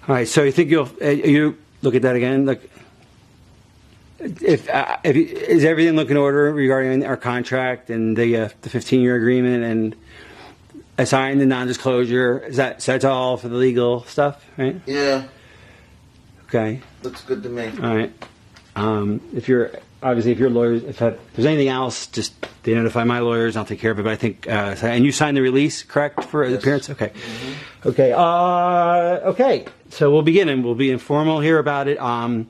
All right, so you think you look at that again? Look, is everything looking in order regarding our contract and the 15-year agreement and assigning the non-disclosure? So that's all for the legal stuff, right? Yeah. Okay. Looks good to me. All right. If you're lawyers, if there's anything else, just they notify my lawyers. I'll take care of it. But I think, and you signed the release, correct, for the appearance? Okay. Mm-hmm. Okay. Okay. So we'll begin, and we'll be informal here about it. I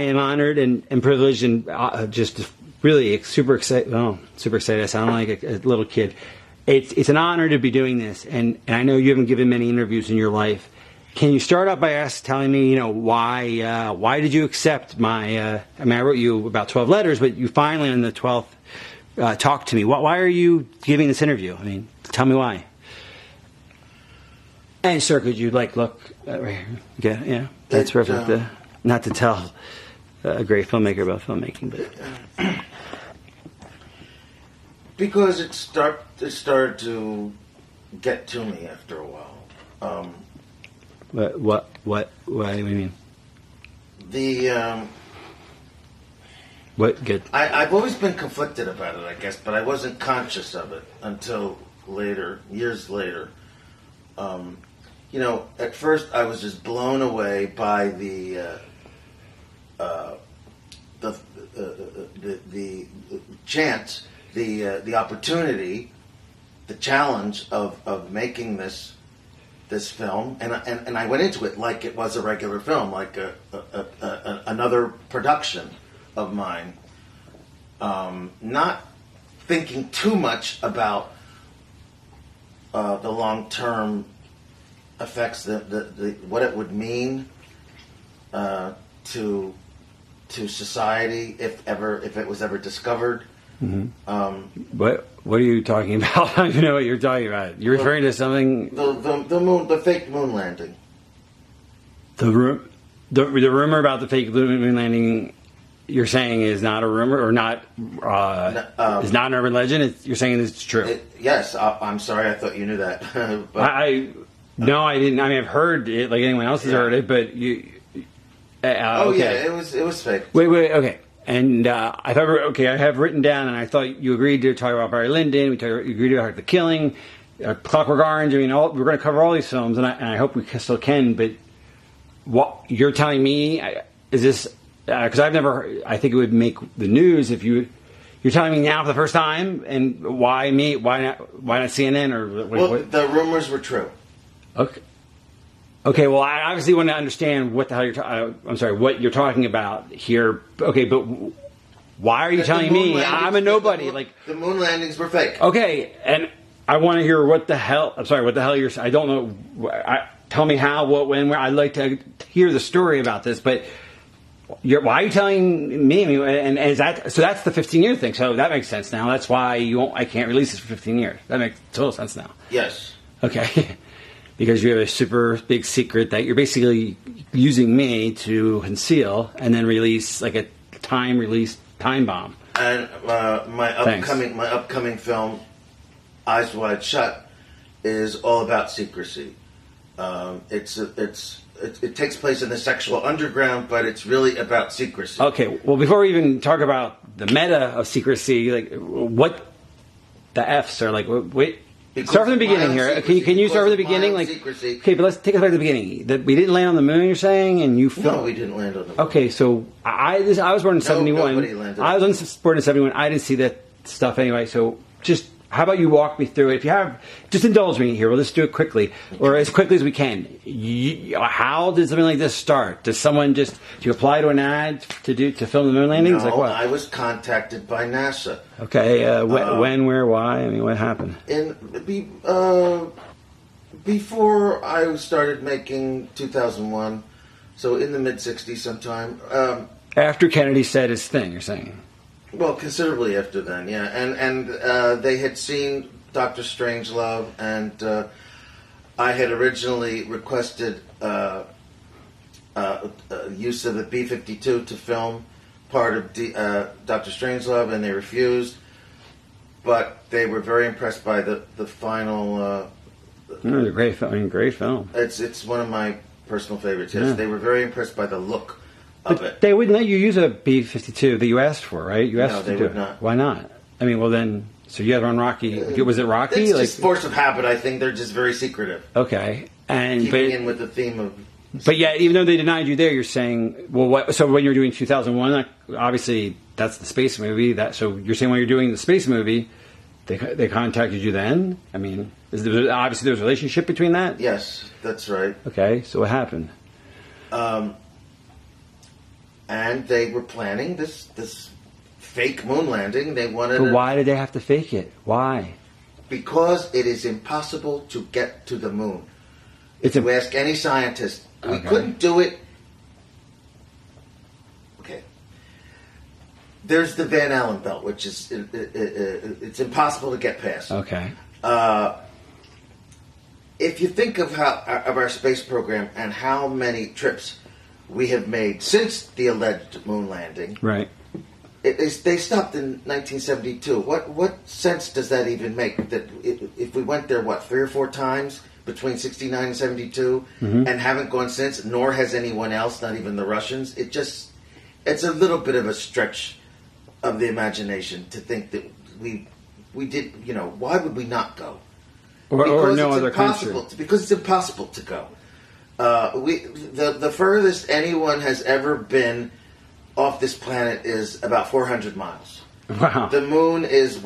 am honored and privileged, and just really super excited. Oh, super excited! I sound like a little kid. It's an honor to be doing this, and I know you haven't given many interviews in your life. Can you start out by telling me, why did you accept my? I wrote you about 12 letters, but you finally on the 12th talked to me. Why are you giving this interview? Tell me why. And sir, could you look right here? Yeah, that's perfect. Not to tell a great filmmaker about filmmaking, but because it started to get to me after a while. What do you mean? What good? I've always been conflicted about it, I guess, but I wasn't conscious of it until later, years later. At first I was just blown away by the chance, the opportunity, the challenge of making this film, and I went into it like it was a regular film, like another production of mine, not thinking too much about the long-term effects, what it would mean to society if it was ever discovered. Mm-hmm. What are you talking about? I don't even know what you're talking about. You're referring to something. The fake moon landing. The rumor about the fake moon landing. You're saying is not a rumor or not is not an urban legend. You're saying it's true. Yes. I'm sorry. I thought you knew that. But, no, I didn't. I've heard it like anyone else has heard it, but you. Okay. Yeah, it was fake. Wait. Okay. And I thought, I have written down, and I thought you agreed to talk about Barry Lyndon. You agreed to talk about The Killing, Clockwork Orange. We're going to cover all these films, and I hope we still can. But what you're telling me is this? Because I've never. I think it would make the news if you're telling me now for the first time. And why me? Why not CNN or? What? The rumors were true. Okay. Okay, well, I obviously want to understand what the hell what you're talking about here. Okay, but why are you telling me I'm a nobody? The moon landings were fake. Okay, and I want to hear what the hell you're saying. I don't know. Tell me how, what, when, where. I'd like to hear the story about this, but why are you telling me? And is that so? That's the 15-year thing. So that makes sense now. That's why I can't release this for 15 years. That makes total sense now. Yes. Okay. Because you have a super big secret that you're basically using me to conceal and then release like a time bomb. And my upcoming film, Eyes Wide Shut, is all about secrecy. It takes place in the sexual underground, but it's really about secrecy. Okay, well, before we even talk about the meta of secrecy, what the F's are like? Wait. Start from the beginning here. Can you start from the beginning? Secrecy. Okay, but let's take us back to the beginning. We didn't land on the moon, you're saying, and you filmed. No, we didn't land on the moon. Okay, so I was born in 71. Nobody landed. I was born in 71. I didn't see that stuff anyway. So just how about you walk me through it? If you have, just indulge me here. We'll just do it quickly, or as quickly as we can. How did something like this start? Does someone do you apply to an ad to film the moon landings? No, like what? I was contacted by NASA. Okay, when, where, why? What happened? Before I started making 2001, so in the mid-'60s sometime. After Kennedy said his thing, you're saying? Well, considerably after then, yeah. And they had seen Dr. Strangelove, and I had originally requested use of the B-52 to film part of Dr. Strangelove, and they refused. But they were very impressed by the final. Great film. Great film. It's one of my personal favorites. Yes, they were very impressed by the look of it. They wouldn't let you use a B-52 that you asked for, right? You asked No, to they do would it. not. Why not? I mean, well then, so you had on Rocky. Was it Rocky? It's just force of habit. I think they're just very secretive. Okay, Keeping in with the theme of. But yeah, even though they denied you there, you're saying, well, what? So when you're doing 2001, obviously that's the space movie. So you're saying when you're doing the space movie, they contacted you then? I mean, obviously there's a relationship between that. Yes, that's right. Okay, so what happened? And they were planning this fake moon landing. They wanted. But why did they have to fake it? Why? Because it is impossible to get to the moon. If you ask any scientist, we couldn't do it. Okay. There's the Van Allen belt, which is it's impossible to get past. Okay. If you think of our space program and how many trips we have made since the alleged moon landing, right? They stopped in 1972. What sense does that even make? That if we went there, 3 or 4 times between 69 and 72, and haven't gone since, nor has anyone else, not even the Russians. It's a little bit of a stretch of the imagination to think that we did. Why would we not go? Or no other country. Because it's impossible to go. The furthest anyone has ever been off this planet is about 400 miles. Wow. The moon is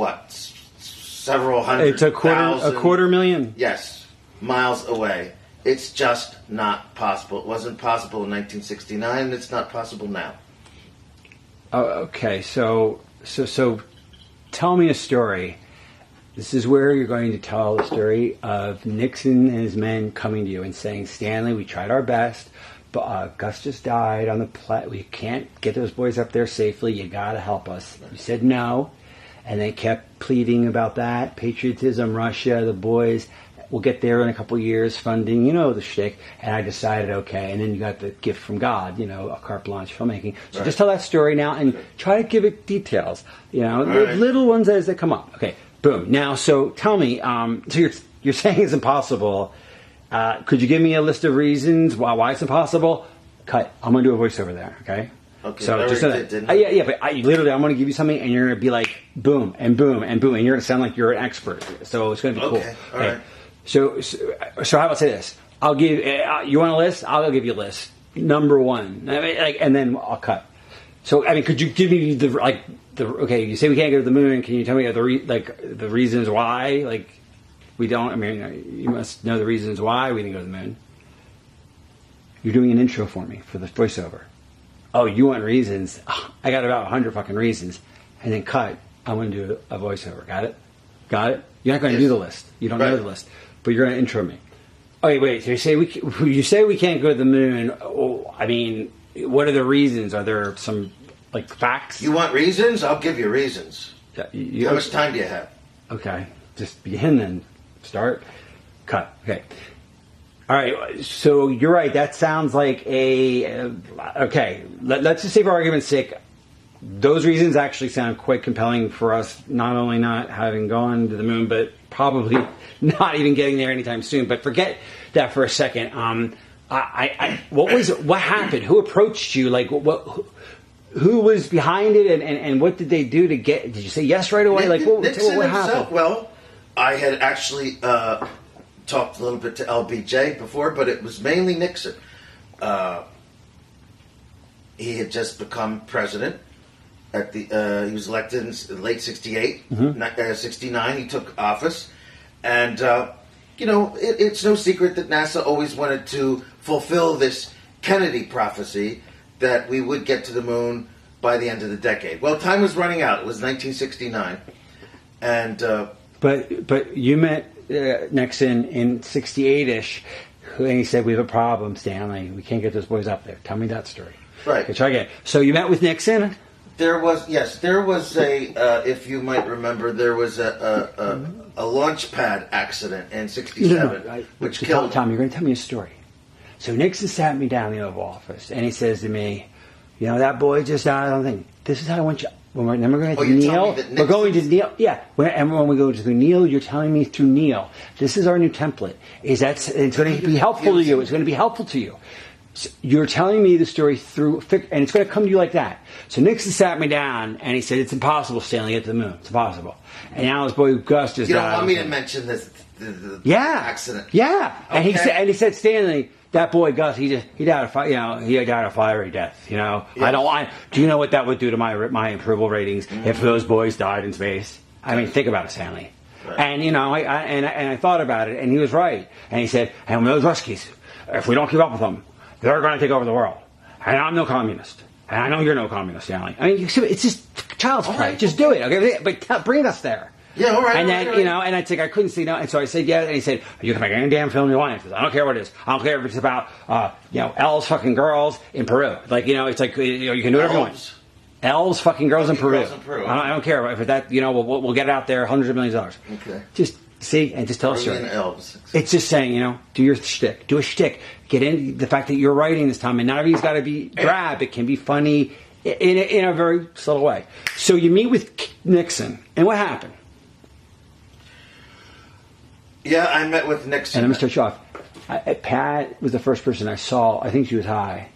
several hundred. It's a quarter million. Yes, miles away. It's just not possible. It wasn't possible in 1969, and it's not possible now. Oh, okay. So tell me a story. This is where you're going to tell the story of Nixon and his men coming to you and saying, Stanley, we tried our best, but Gus just died on the we can't get those boys up there safely. You got to help us. You said no, and they kept pleading about that. Patriotism, Russia, the boys. We'll get there in a couple years, funding, the shtick. And I decided, okay. And then you got the gift from God, a carte blanche filmmaking. So just tell that story now and try to give it details, little ones as they come up. Okay, boom. Now, so tell me, so you're saying it's impossible. Could you give me a list of reasons why it's impossible? Cut. I'm going to do a voiceover there, okay? Okay, so just so that, yeah, but I'm going to give you something, and you're going to be like, boom, and boom, and boom, and you're going to sound like you're an expert. So it's going to be cool. Okay, all right. So how about say this? I'll give you want a list? I'll give you a list. Number 1, and then I'll cut. So could you give me okay? You say we can't go to the moon. Can you tell me the reasons why? We don't. You must know the reasons why we didn't go to the moon. You're doing an intro for me for the voiceover. Oh, you want reasons? Oh, I got about 100 fucking reasons, and then cut. I'm going to do a voiceover. Got it? You're not going to do the list. You don't know the list. But you're going to intro me. Okay, wait. So you say we can't go to the moon. Oh, what are the reasons? Are there some facts? You want reasons? I'll give you reasons. How much time do you have? Okay, just begin and start. Cut. Okay. All right. So you're right. That sounds like okay. Let's just say for argument's sake, those reasons actually sound quite compelling for us. Not only not having gone to the moon, but probably not even getting there anytime soon. But forget that for a second. What happened? Who approached you? Who was behind it? And what did they do to get? Did you say yes right away? Nixon what himself. happened? Well, I had actually talked a little bit to LBJ before, but it was mainly Nixon. He had just become president. He was elected in late 68, 69. He took office, and it's no secret that NASA always wanted to fulfill this Kennedy prophecy that we would get to the moon by the end of the decade. Well, time was running out. It was 1969, and but you met Nixon in 68ish, and he said, "We have a problem, Stanley. We can't get those boys up there." Tell me that story. Right. Okay, try again. So you met with Nixon. There was a if you might remember, there was a launch pad accident in 67, which killed. Tom, you're going to tell me a story. So Nixon sat me down in the Oval Office, and he says to me, "That boy just died on the thing. This is how I want you. then we're going to you're telling Neil. me that We're going to Neil. Yeah. And when we go to Neil, you're telling me through Neil. This is our new template. It's going to be helpful to you. It's going to be helpful to you. So you're telling me the story through, and it's going to come to you like that. So Nixon sat me down and he said, "It's impossible, Stanley, to get to the moon. It's impossible." And now his boy Gus just You don't want me to mention this the accident? Yeah. Okay. And he said, "Stanley, that boy Gus, he died a fiery death. Yeah. I don't want. Do you know what that would do to my approval ratings if those boys died in space? I mean, think about it, Stanley." Right. And I thought about it, and he was right. And he said, "And those Ruskies, if we don't keep up with them, they're going to take over the world. And I'm no communist. And I know you're no communist, Stanley. I mean, it's just child's play. Right. Just do it, okay? But bring us there." Yeah, all right. And then, all right. and I said, I couldn't see no. And so I said, yeah. And he said, "You can make any damn film you want. I don't care what it is. I don't care if it's about, L's fucking girls in Peru. Like, it's like, you can do whatever you want. L's fucking girls in Peru. I don't care if that, we'll get it out there, hundreds of millions of dollars. Okay. Just see and just tell a story. Elves. It's just saying, do your shtick. Do a shtick. Get in the fact that you're writing this time, and not everything's got to be drab. It can be funny in a very subtle way. So you meet with Nixon, and what happened? Yeah, I met with Nixon. And let me start you off. Pat was the first person I saw. I think she was high.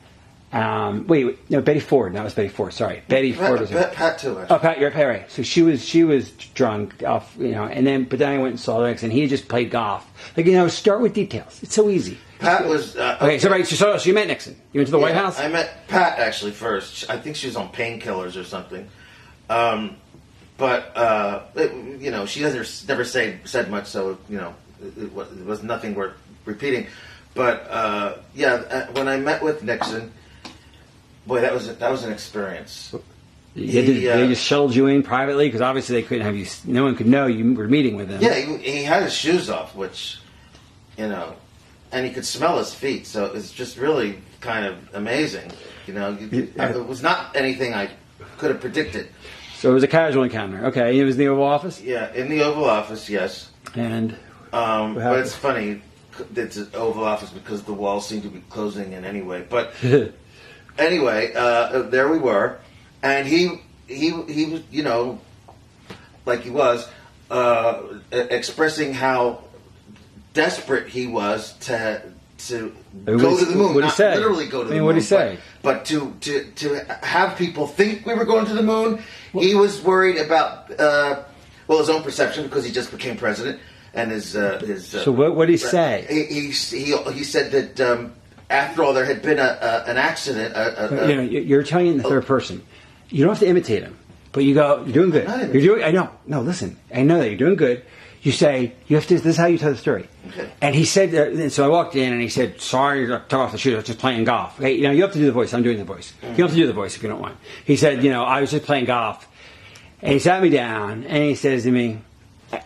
Betty Ford. That was Betty Ford. Sorry, Betty Ford was there. Pat too. Actually. Oh, Pat, you're right. So she was drunk off, and then I went and saw Nixon. He had just played golf. Like, start with details. It's so easy. Pat was okay. So you met Nixon. You went to the White House. I met Pat actually first. I think she was on painkillers or something. She never said much, so it was nothing worth repeating. But when I met with Nixon, boy, that was an experience. They just shuttled you in privately because obviously they couldn't have you. No one could know you were meeting with him. Yeah, he had his shoes off, which and he could smell his feet, so it's just really kind of amazing. It was not anything I could have predicted. So it was a casual encounter. Okay, it was in the Oval Office? Yeah, in the Oval Office, yes. And but it's funny, it's an Oval Office because the walls seem to be closing in anyway. But anyway, there we were, and he was, like he was, expressing how desperate he was to go to the moon. What did he say? Literally go to the moon. What did he say? But to have people think we were going to the moon, he was worried about his own perception because he just became president and his. So what did he say? He said that after all there had been an accident. You're telling it in the third person. You don't have to imitate him, but you go. You're doing good. You're doing. I know. No, listen. I know that you're doing good. You say, you have to, this is how you tell the story. Okay. And he said, and so I walked in and he said, "Sorry to took off the shoes, I was just playing golf." Okay, you have to do the voice. I'm doing the voice. Mm-hmm. You don't have to do the voice if you don't want. He said, I was just playing golf. And he sat me down and he says to me,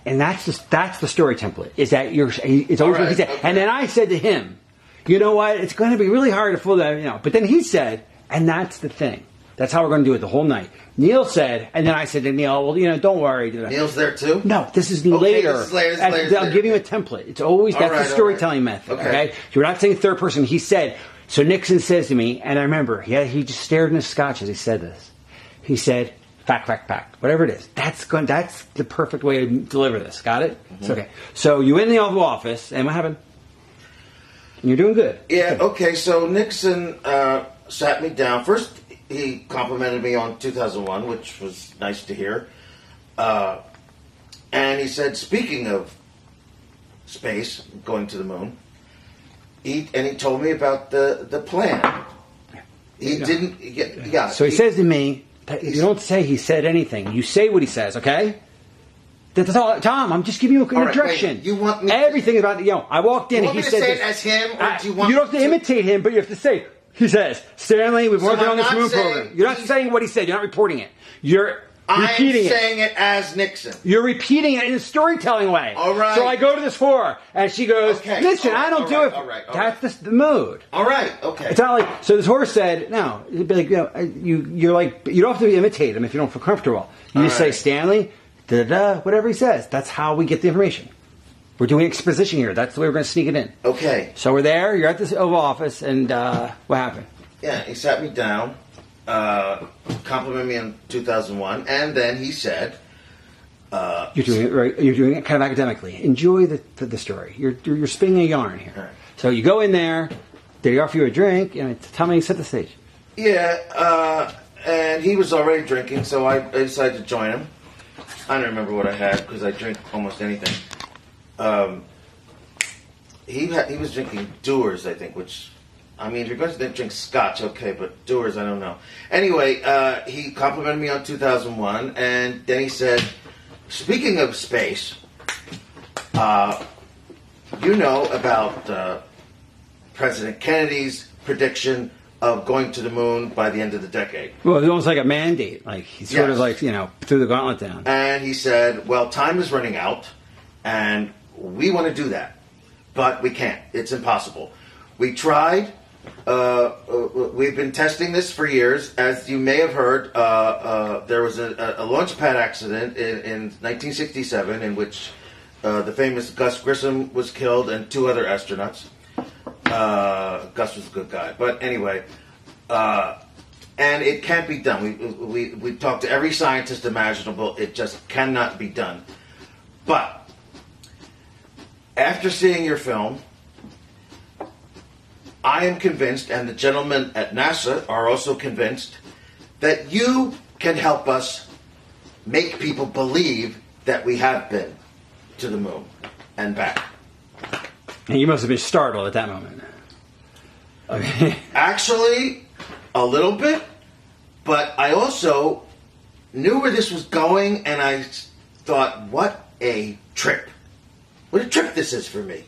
and that's the story template, is that it's always what he said. Okay. And then I said to him, "You know what, it's going to be really hard to fool that, But then he said, and that's the thing. That's how we're going to do it the whole night." Neil said, and then I said to Neil, "Well, don't worry." Neil's there too? No, this is later. This is later. I'll give you a template. It's always, that's the storytelling method, okay? You're not saying third person. He said, so Nixon says to me, and I remember, he just stared in his scotch as he said this. He said, fact, whatever it is. That's the perfect way to deliver this. Got it? Mm-hmm. It's okay. So you in the Oval Office, and what happened? And you're doing good. Yeah, okay, so Nixon sat me down. First, he complimented me on 2001, which was nice to hear. And he said, speaking of space, going to the moon, he told me about the plan. He didn't... Yeah. So he says to me, you don't say he said anything. You say what he says, okay? That's all, Tom. I'm just giving you a direction. Wait, you want me everything about I walked in and he said, "You want me to say it as him, or do you want?" You don't have to imitate him, but you have to say. He says, "Stanley, we've worked on this moon program." You're not saying what he said. You're not reporting it. You're repeating it. I'm saying it as Nixon. You're repeating it in a storytelling way. All right. So I go to this floor, and she goes, "Listen, I don't do it." All right. That's the mood. All right. Okay. It's not like, so this horse said, "No." It'd be like, you're like, you don't have to imitate him if you don't feel comfortable. You just say, "Stanley, whatever he says." That's how we get the information. We're doing exposition here. That's the way we're going to sneak it in. Okay. So we're there. You're at this Oval Office, and what happened? Yeah, he sat me down, complimented me in 2001, and then he said, You're doing it right. You're doing it kind of academically. Enjoy the story. You're spinning a yarn here. Right. So you go in there. They offer you a drink, and tell me, set the stage. Yeah, and he was already drinking, so I decided to join him. I don't remember what I had because I drink almost anything. He was drinking Dewar's, I think, which, I mean, if you're going to drink Scotch, okay, but Dewar's, I don't know. Anyway, he complimented me on 2001, and then he said, speaking of space, you know about President Kennedy's prediction of going to the moon by the end of the decade. Well, it was almost like a mandate. Like, he sort of like, threw the gauntlet down. And he said, well, time is running out, and we want to do that. But we can't. It's impossible. We tried. We've been testing this for years. As you may have heard, there was a launch pad accident in 1967 in which the famous Gus Grissom was killed and 2 other astronauts. Gus was a good guy. But anyway, and it can't be done. We talked to every scientist imaginable. It just cannot be done. But after seeing your film, I am convinced, and the gentlemen at NASA are also convinced, that you can help us make people believe that we have been to the moon and back. And you must have been startled at that moment. Okay. Actually, a little bit, but I also knew where this was going, and I thought, what a trip. What a trip this is for me,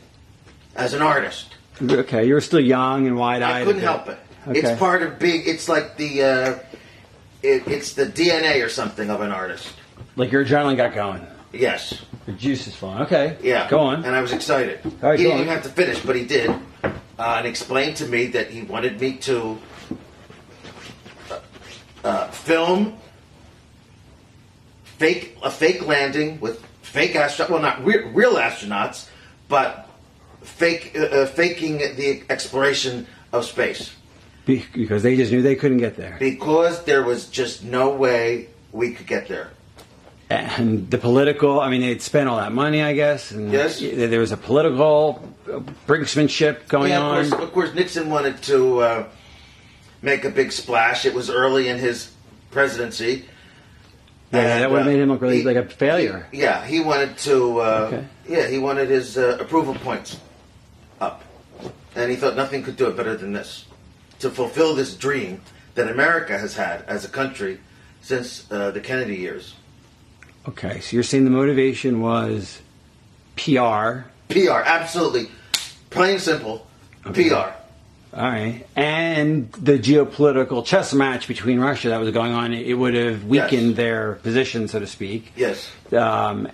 as an artist. Okay, you were still young and wide-eyed. I couldn't help it. Okay. It's part of being, it's like it's the DNA or something of an artist. Like your adrenaline got going. Yes. The juice is flowing. Okay. Yeah. Go on. And I was excited. All right, he didn't even have to finish, but he did. And explained to me that he wanted me to film a fake landing with fake astronauts. Well, not real astronauts, but faking the exploration of space. Because they just knew they couldn't get there. Because there was just no way we could get there. And the political, I mean, they'd spent all that money, I guess. And yes. There was a political brinksmanship going on. Of course, Nixon wanted to make a big splash. It was early in his presidency. Yeah, that would have made him look really like a failure. He wanted to. He wanted his approval points up, and he thought nothing could do it better than this, to fulfill this dream that America has had as a country since the Kennedy years. Okay, so you're saying the motivation was PR. PR, absolutely, plain and simple, okay. PR. All right, and the geopolitical chess match between Russia that was going on, it would have weakened their position, so to speak. Yes. And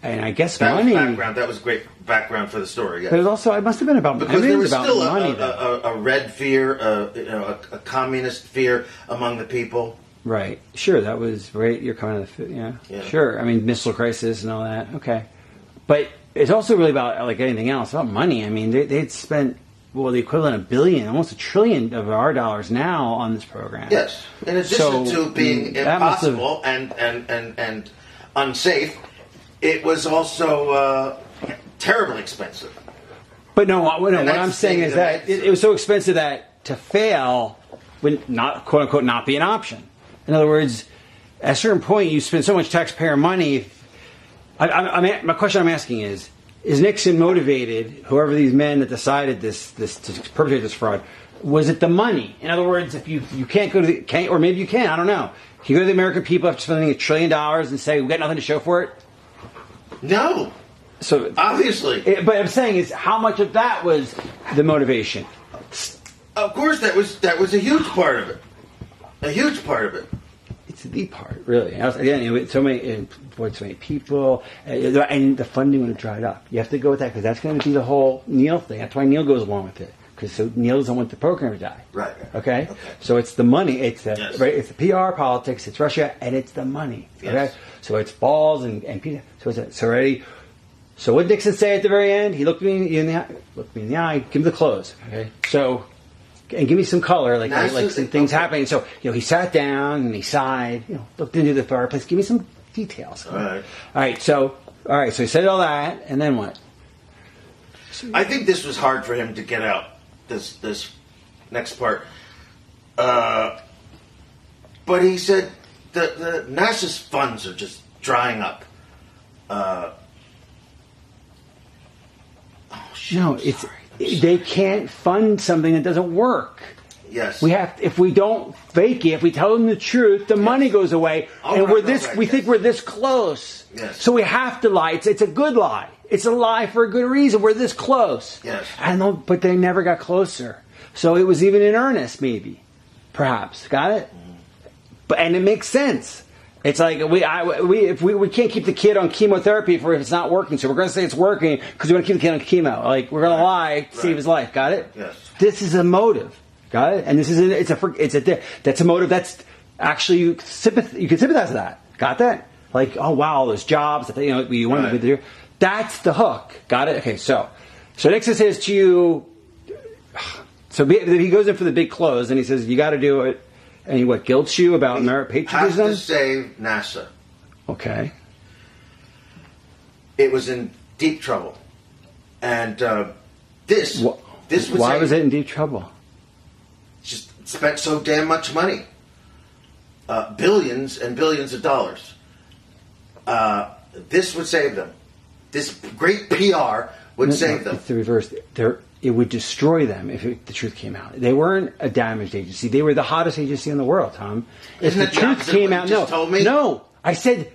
I guess that money. Was background. That was great background for the story. Yes. But it must have been about because there was still money. A red fear, a communist fear among the people. Right. Sure. That was right. You're kind of yeah. Sure. I mean, missile crisis and all that. Okay. But it's also really about, like anything else, about money. I mean, they'd spent the equivalent of $1 billion, almost $1 trillion of our dollars now on this program. Yes. In addition to being impossible and unsafe, it was also terribly expensive. But what I'm saying is that it was so expensive that to fail would not, quote unquote, not be an option. In other words, at a certain point, you spend so much taxpayer money. My question I'm asking is Nixon motivated, whoever these men that decided this to perpetrate this fraud, was it the money? In other words, if you can't go to or maybe you can, I don't know. Can you go to the American people after spending $1 trillion and say, we've got nothing to show for it? No. So obviously. But I'm saying is how much of that was the motivation? Of course, that was a huge part of it. A huge part of it. It's the part, really. Again, so many people, and the funding would have dried up. You have to go with that because that's going to be the whole Neil thing. That's why Neil goes along with it, because Neil doesn't want the program to die. Right. Okay. So it's the money. It's the right. It's the PR politics. It's Russia, and it's the money. Okay. Yes. So it's balls and so it's already. So what did Nixon say at the very end? He looked me in the eye. Give him the clothes. Okay. So and give me some color, like some things okay. happening. So, he sat down and he sighed, looked into the fireplace. Give me some details. All right. So he said all that, and then what? I think this was hard for him to get out, this next part. But he said the NASA's funds are just drying up. They can't fund something that doesn't work. Yes. If we don't fake it, if we tell them the truth, the money goes away, and we think we're this close. Yes. So we have to lie. It's a good lie. It's a lie for a good reason. We're this close. Yes. But they never got closer. So it was even in earnest, maybe, perhaps. Got it? And it makes sense. It's like we can't keep the kid on chemotherapy if it's not working. So we're going to say it's working because we want to keep the kid on chemo. Like we're going to lie to save his life. Got it? Yes. This is a motive. Got it? And that's a motive that's actually you can sympathize with that. Got that? Like, oh wow, all those jobs that you wanted to do. That's the hook. Got it? Okay. So Nixon says to you. So he goes in for the big close and he says you got to do it. And he guilts you about merit patriotism? Has to save NASA. Okay. It was in deep trouble. And this was... Why was it in deep trouble? Just spent so damn much money. Billions and billions of dollars. This would save them. This great PR would save them. It's the reverse. It would destroy them if the truth came out. They weren't a damaged agency. They were the hottest agency in the world, Tom. If the truth came out, no. I said,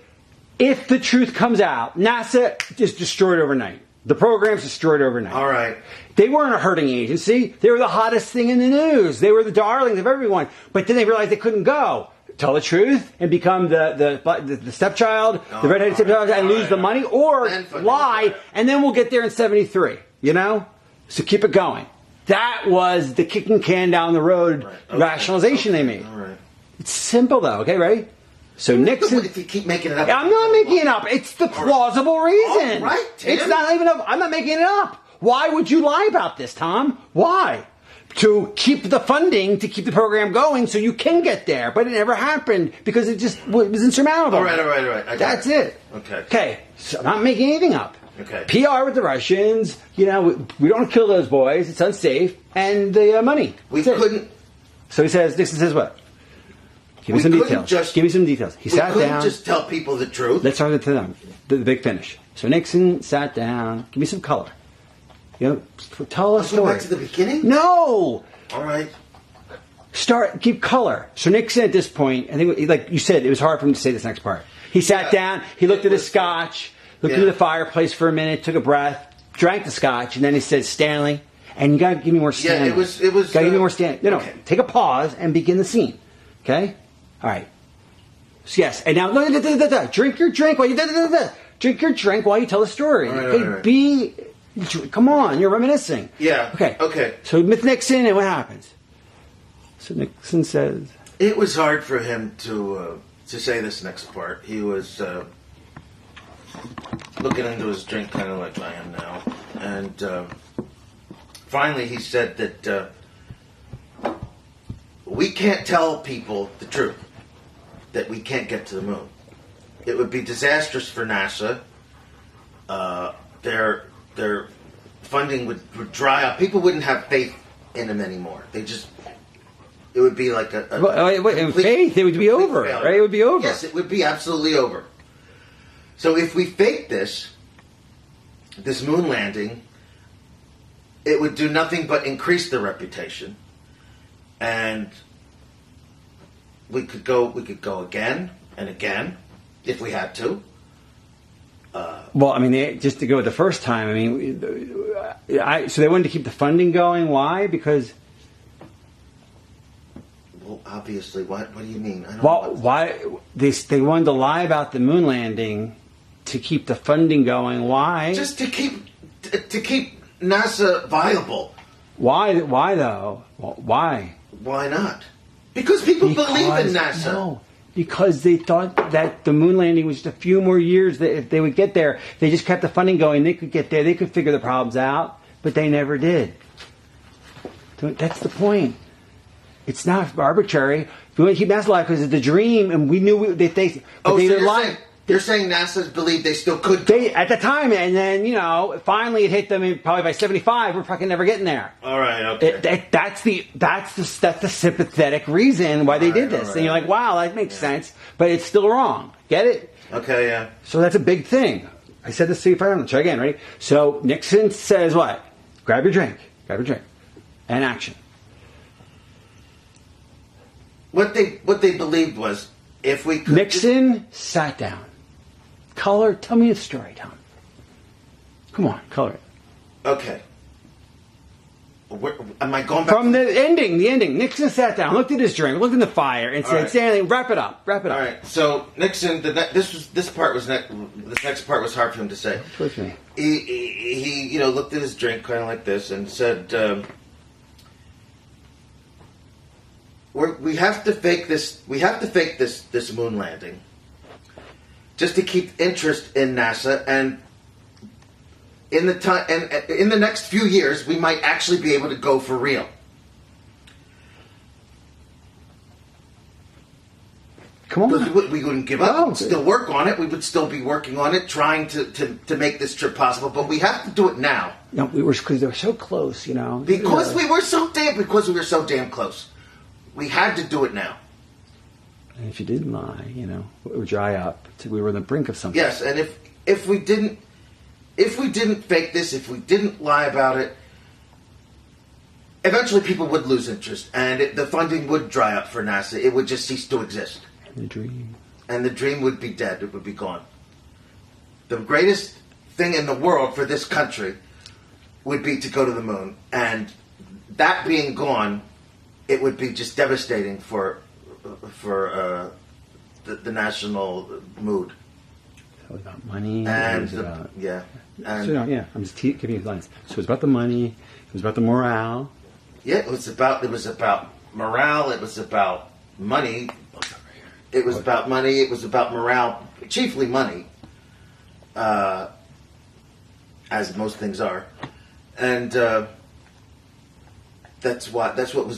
if the truth comes out, NASA is destroyed overnight. The program's destroyed overnight. All right. They weren't a hurting agency. They were the hottest thing in the news. They were the darlings of everyone. But then they realized they couldn't go. Tell the truth and become the stepchild, the redheaded stepchild, and lose the money, or lie, and then we'll get there in 73. So keep it going. That was the kicking can down the road rationalization they made. All right. It's simple though. Okay, right? So Nixon. If you keep making it up, I'm not making it up. It's the plausible reason. All right, Tim. It's not even. I'm not making it up. Why would you lie about this, Tom? Why? To keep the funding to keep the program going, so you can get there. But it never happened because it just was insurmountable. All right. That's it. Okay. So I'm not making anything up. Okay. PR with the Russians. We don't kill those boys. It's unsafe. And the money. We couldn't. So Nixon says what? Give me some details. Give me some details. He sat down. We couldn't just tell people the truth. Let's start with them. The big finish. So Nixon sat down. Give me some color. Tell a story. Back to the beginning? No. All right. Keep color. So Nixon at this point, I think, like you said, it was hard for him to say this next part. He sat down. He looked at his scotch. Looked into the fireplace for a minute, took a breath, drank the scotch, and then he said, "Stanley," and you got to give me more Stanley. Yeah, it was. Got to give me more Stanley. No, take a pause and begin the scene. Okay, all right. So, yes, and now drink your drink while you drink your drink while you tell the story. Okay, come on, you're reminiscing. Yeah. Okay. So with Nixon, and what happens? So Nixon says, it was hard for him to say this next part. He was. Looking into his drink kind of like I am now. And finally he said that we can't tell people the truth, that we can't get to the moon. It would be disastrous for NASA. Their funding would dry up. People wouldn't have faith in them anymore. It would be like faith, it would be over, failure. Right? It would be over. Yes, it would be absolutely over. So if we fake this moon landing, it would do nothing but increase their reputation, and we could go again and again if we had to. Well, I mean, just to go the first time. I mean, so they wanted to keep the funding going. Why? Because. Well, obviously, what do you mean? Why they wanted to lie about the moon landing to keep the funding going? Why? Just to keep NASA viable. Why though? Why? Why not? Because people believe in NASA. No, because they thought that the moon landing was just a few more years. That if they would get there, they just kept the funding going. They could get there. They could figure the problems out, but they never did. That's the point. It's not arbitrary. If we want to keep NASA alive because it's the dream, and we knew they you're saying NASA believed they still could. At the time, and then finally it hit them. Probably by 75, we're fucking never getting there. All right, okay. That's the sympathetic reason why they did this. Right. And you're like, wow, that makes sense, but it's still wrong. Get it? Okay, yeah. So that's a big thing. I said this to you. Try again. Ready? So Nixon says what? Grab your drink, and action. What they believed was if we could Nixon sat down. Tell me a story, Tom. Come on, color it. Okay. Am I going back from the ending? The ending. Nixon sat down, looked at his drink, looked in the fire, and said, "Stanley, wrap it up." All right. So Nixon, this next part was hard for him to say. Towards me. He looked at his drink kind of like this and said, "We have to fake this. We have to fake this moon landing, just to keep interest in NASA, and in the next few years, we might actually be able to go for real." Come on. We wouldn't give up. We'd still work on it. We would still be working on it, trying to make this trip possible. But we have to do it now. No, because they were so close, Because we were so damn close. We had to do it now. And if you didn't lie, it would dry up. We were on the brink of something. Yes, and if we didn't fake this, if we didn't lie about it, eventually people would lose interest, and the funding would dry up for NASA. It would just cease to exist. And the dream would be dead. It would be gone. The greatest thing in the world for this country would be to go to the moon, and that being gone, it would be just devastating for the national mood. So about money, and I'm just giving you lines. So it was about the money. It was about the morale. Yeah, it was about morale. It was about money. It was about money. It was about morale, chiefly money, as most things are, and that's what was